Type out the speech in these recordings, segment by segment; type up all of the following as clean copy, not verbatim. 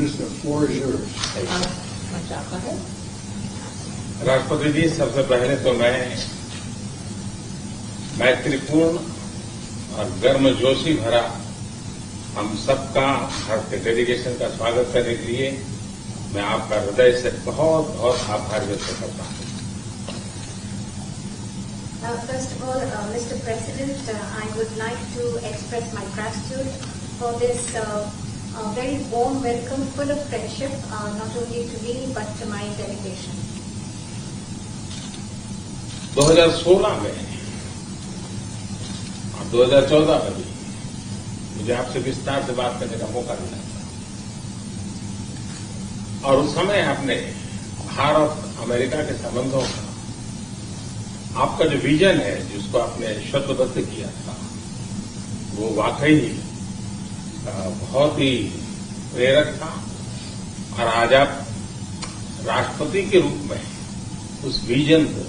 Minister, the floor is yours. राष्ट्रपति जी, सबसे पहले तो मैं मैत्रीपूर्ण और गर्मजोशी भरा हम सबका भारतीय डेलीगेशन का स्वागत करने के लिए मैं आपका हृदय से बहुत बहुत आभार व्यक्त करता हूं। First of all, Mr. President, I would like to express my gratitude for this very warm welcome, full of friendship, not only to me but to my delegation. 2016 में और 2014 में भी मुझे आपसे विस्तार से बात करने का मौका मिला था और उस समय आपने भारत अमेरिका के संबंधों का आपका जो विजन है जिसको आपने शब्दबद्ध किया था वो वाकई बहुत ही प्रेरक था और आज आप राष्ट्रपति के रूप में उस विजन को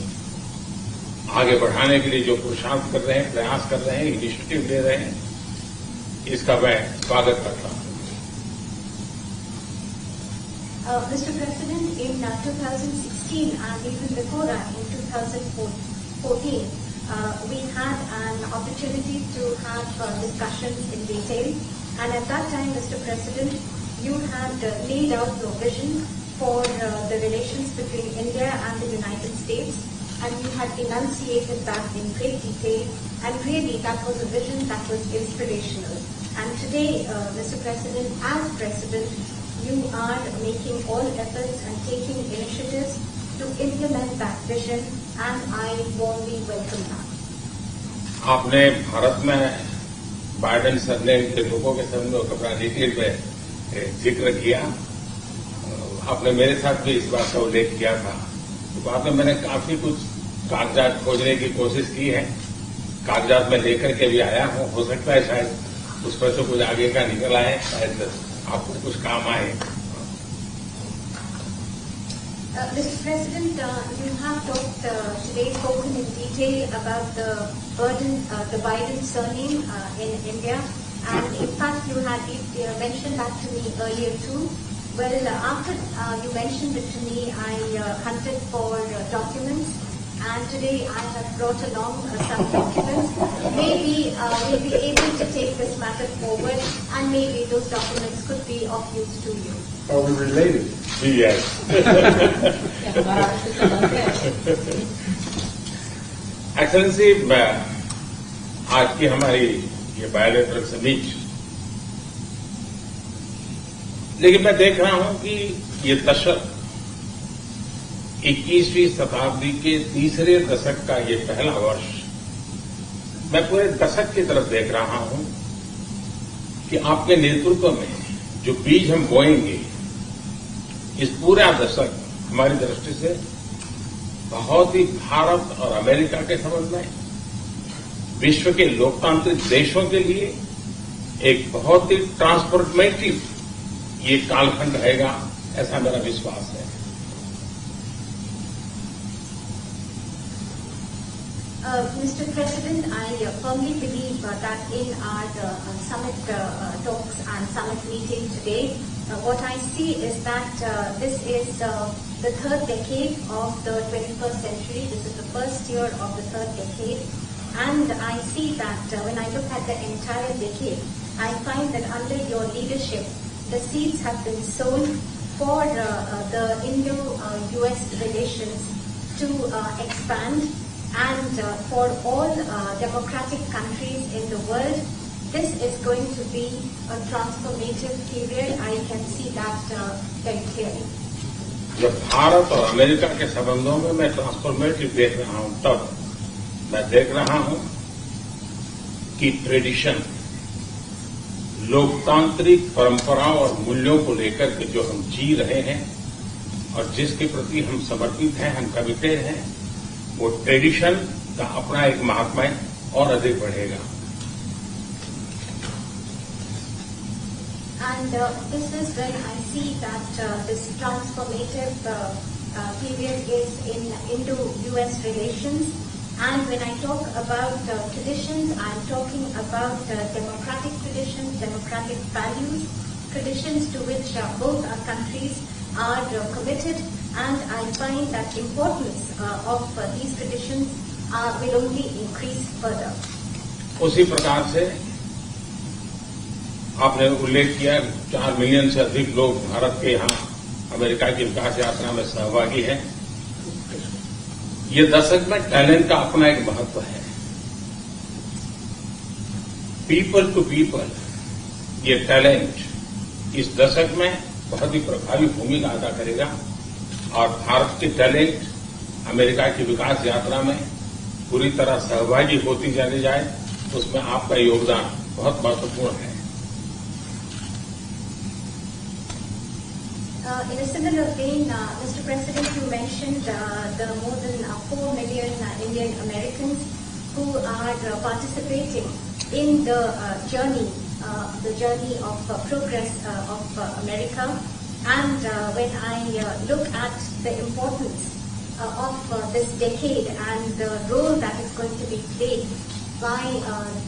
आगे बढ़ाने के लिए जो पुरुषार्थ कर रहे हैं, प्रयास कर रहे हैं, इनिशिएटिव ले रहे हैं, इसका मैं स्वागत करता हूं। Mr. President, in 2016 and even before that, in 2014, we had an opportunity to have discussions in detail. And at that time, Mr. President, you had laid out your vision for the relations between India and the United States, and you had enunciated that in great detail. And really, that was a vision that was inspirational. And today, Mr. President, as President, you are making all efforts and taking initiatives to implement that vision, and I warmly welcome that. आपने भारत में Biden surname के लोगों के संबंधों का बड़ा detail में जिक्र किया। आपने मेरे साथ भी इस बात का उल्लेख किया था। तो बाद में मैंने काफी कुछ कागजात खोजने की कोशिश की है, कागजात में लेकर के भी आया हूं। हो सकता है शायद उस पर से कुछ आगे का निकल आए, शायद आपको कुछ काम आए। Mr. President, you have talked today, spoken in detail about the Biden surname in India, and in fact you had mentioned that to me earlier too. Well, after you mentioned it to me, I hunted for documents, and today I have brought along some documents. Maybe we'll be able to take this matter forward, and maybe those documents could be of use to you. Are we related? Yes. Excellency, आज की हमारी ये bilateral summit, लेकिन मैं देख रहा हूं कि ये दशक 21वीं शताब्दी के तीसरे दशक का ये पहला वर्ष, मैं पूरे दशक की तरफ देख रहा हूं कि आपके नेतृत्व में जो बीज हम बोएंगे, इस पूरा दशक हमारी दृष्टि से बहुत ही भारत और अमेरिका के संबंध में, विश्व के लोकतांत्रिक देशों के लिए एक बहुत ही ट्रांसफॉर्मेटिव ये कालखंड रहेगा, ऐसा मेरा विश्वास है। Mr. President, I firmly believe that in our summit talks and summit meeting today, what I see is that this is the third decade of the 21st century. This is the first year of the third decade. And I see that when I look at the entire decade, I find that under your leadership, the seeds have been sown for the Indo-US relations to expand. And for all democratic countries in the world, this is going to be a transformative period. I can see that very clearly. जब भारत और America के संबंधों में मैं transformative देख रहा हूं, तब मैं देख रहा हूं कि ट्रेडिशन, लोकतांत्रिक परंपराओं और मूल्यों को लेकर के जो हम जी रहे हैं और जिसके प्रति हम समर्पित हैं, हम कमिटेड हैं, वो ट्रेडिशन का अपना एक महात्मा और अधिक बढ़ेगा। And this is when I see that this transformative period is in Indo-US relations. And when I talk about traditions, I'm talking about democratic traditions, democratic values, traditions to which both our countries are committed, and I find that importance of these traditions will only increase further. उसी प्रकार से आपने उल्लेख किया 4 million से अधिक लोग भारत के यहाँ अमेरिका की विकास यात्रा में सहभागी हैं। ये दशक में टैलेंट का अपना एक महत्व है। पीपल टू पीपल ये टैलेंट इस दशक में बहुत ही प्रभावी भूमिका अदा करेगा और भारत के टैलेंट अमेरिका की विकास यात्रा में पूरी तरह सहभागी होती चली जाए, उसमें आपका योगदान बहुत महत्वपूर्ण है। In a similar vein, Mr. President, you mentioned the more than 4 million Indian Americans who are participating in the journey of progress of America. And when I look at the importance of this decade and the role that is going to be played by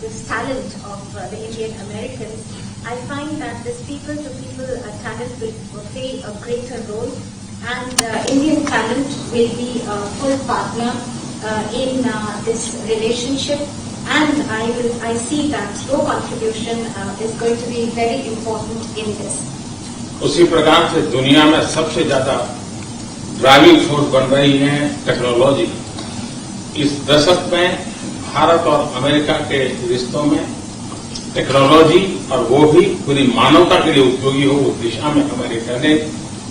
this talent of the Indian Americans, I find that this people-to-people talent will play a greater role, and Indian talent will be a full partner in this relationship. And I see that your contribution is going to be very important in this. उसी प्रकार से दुनिया में सबसे ज्यादा driving force बन रही है टेक्नोलॉजी। इस दशक में भारत और अमेरिका के रिश्तों में टेक्नोलॉजी, और वो भी पूरी मानवता के लिए उपयोगी हो, उस दिशा में अमेरिका ने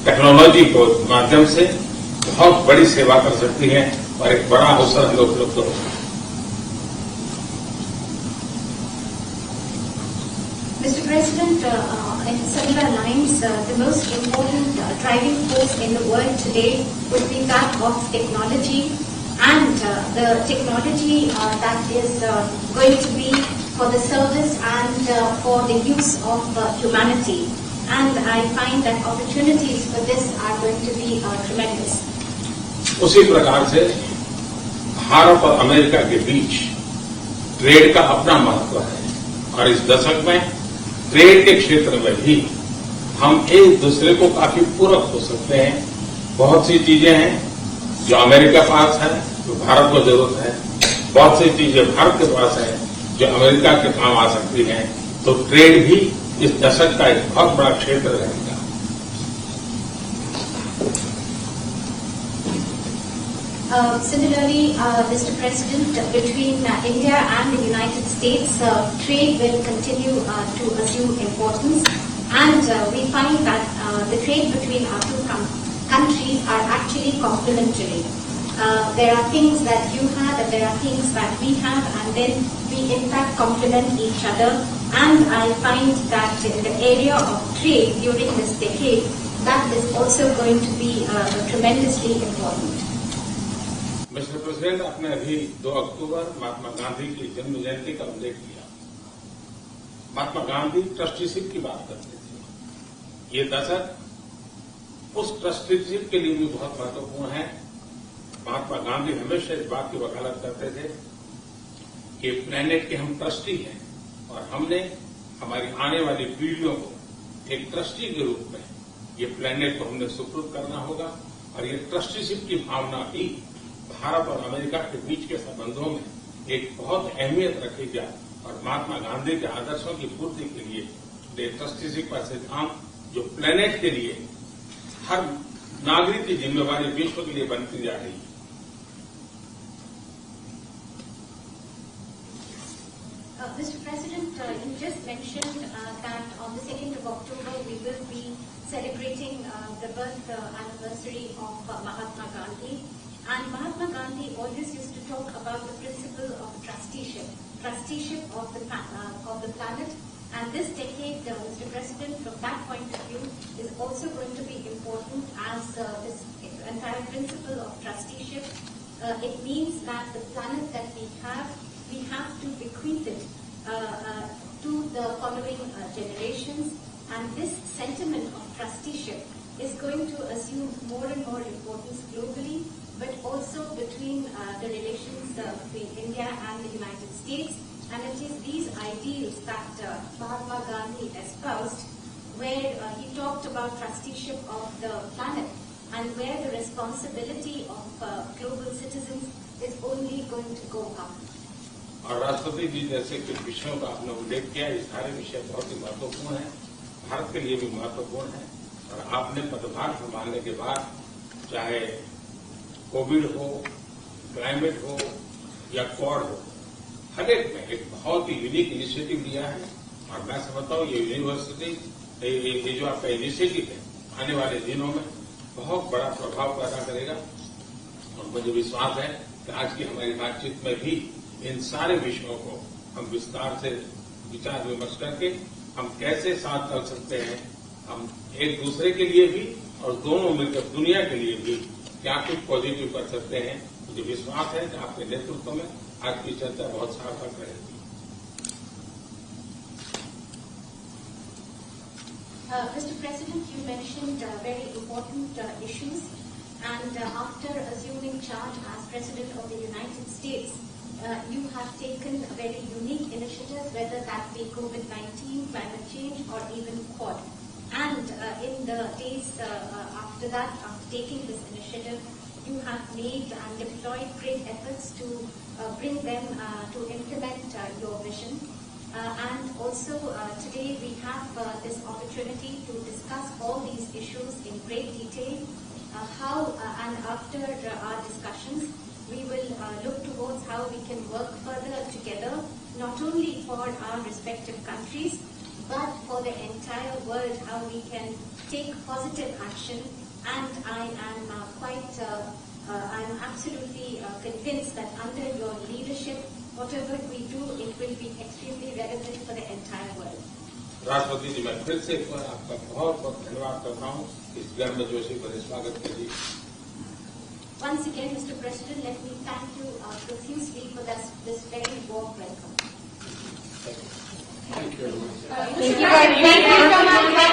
टेक्नोलॉजी के माध्यम से बहुत बड़ी सेवा कर सकती है और एक बड़ा अवसर हमें उपलब्ध होगा। Mr. President, in similar lines, the most important driving force in the world today would be that of technology, and the technology that is going to be for the service and for the use of humanity. And I find that opportunities for this are going to be tremendous. उसी प्रकार से भारत और America के बीच trade का अपना महत्व है और इस दशक में ट्रेड के क्षेत्र में भी हम एक दूसरे को काफी पूरक हो सकते हैं। बहुत सी चीजें हैं जो अमेरिका पास है, जो भारत को जरूरत है, बहुत सी चीजें भारत के पास है जो अमेरिका के काम आ सकती हैं। तो ट्रेड भी इस दशक का एक बहुत बड़ा क्षेत्र रहेगा। Similarly, Mr. President, between India and the United States, trade will continue to assume importance, and we find that the trade between our two countries are actually complementary. There are things that you have and there are things that we have, and then we in fact complement each other. And I find that in the area of trade during this decade, that is also going to be tremendously important. Mister president, आपने अभी 2 अक्टूबर महात्मा गांधी की जन्म जयंती का उल्लेख किया। Mahatma Gandhi trusteeship की बात करते थे। ये दशक उस ट्रस्टीशिप के लिए भी बहुत महत्वपूर्ण है। महात्मा गांधी हमेशा इस बात की वकालत करते थे कि प्लेनेट के हम ट्रस्टी हैं और हमने हमारी आने वाली पीढ़ियों को एक ट्रस्टी के रूप में ये प्लेनेट को हमने सुपुर्द करना होगा, और ये ट्रस्टीशिप की भावना ही भारत और अमेरिका के बीच के संबंधों में एक बहुत अहमियत रखेगी। और महात्मा गांधी के आदर्शों की पूर्ति के लिए ट्रस्टीशिप का सिद्धांत जो प्लेनेट के लिए हर नागरिक की जिम्मेवारी विश्व के लिए बनती जा रही है। Mr. President, you just mentioned that on the 2nd of October we will be celebrating the birth anniversary of Mahatma Gandhi. And Mahatma Gandhi always used to talk about the principle of trusteeship of the planet. And this decade, Mr. President, from that point of view, is also going to be important as this entire principle of trusteeship. It means that the planet that we have to bequeath it to the following generations. And this sentiment of trusteeship is going to assume more and more importance globally, but also between the relations between India and the United States. And it is these ideals that Mahatma Gandhi espoused where he talked about trusteeship of the planet and where the responsibility of global citizens is only going to go up. और राष्ट्रपति जी जैसे कुछ विषयों का आपने उल्लेख किया, ये सारे विषय बहुत ही महत्वपूर्ण हैं, भारत के लिए भी महत्वपूर्ण है। और आपने पदभार संभालने के बाद चाहे कोविड हो, क्लाइमेट हो या क्वाड हो, हर एक में एक बहुत ही यूनिक इनिशिएटिव लिया है। और मैं समझता हूँ ये यूनिवर्सिटी, ये जो आपका इनिशिएटिव है, आने वाले दिनों में बहुत बड़ा प्रभाव पैदा करेगा। और मुझे विश्वास है कि आज की हमारी बातचीत में भी इन सारे विषयों को हम विस्तार से विचार विमर्श करके हम कैसे साथ चल सकते हैं, हम एक दूसरे के लिए भी और दोनों मिलकर दुनिया के लिए भी क्या कुछ पॉजिटिव कर सकते हैं। मुझे विश्वास है कि आपके नेतृत्व में आज की चर्चा बहुत सार्थक रहेगी। Mr. President, you mentioned very important issues, and after assuming charge as President of the United States, you have taken a very unique initiative, whether that be COVID-19, climate change, or even Quad. And in the days after that, after taking this initiative, you have made and deployed great efforts to bring them to implement your vision. And also today we have this opportunity to discuss all these issues in great detail. And after our discussions, we will look towards how we can work further together, not only for our respective countries, but for the entire world, how we can take positive action. And I am I'm absolutely convinced that under your leadership, whatever we do, it will be extremely relevant for the entire world. राष्ट्रपति जी, मैं फिर से एक बार आपका बहुत बहुत धन्यवाद करता हूँ इस गर्मजोशी भरे स्वागत के लिए। Once again, Mr. President, let me thank you profusely for this very warm welcome. Thank you. Thank you very much.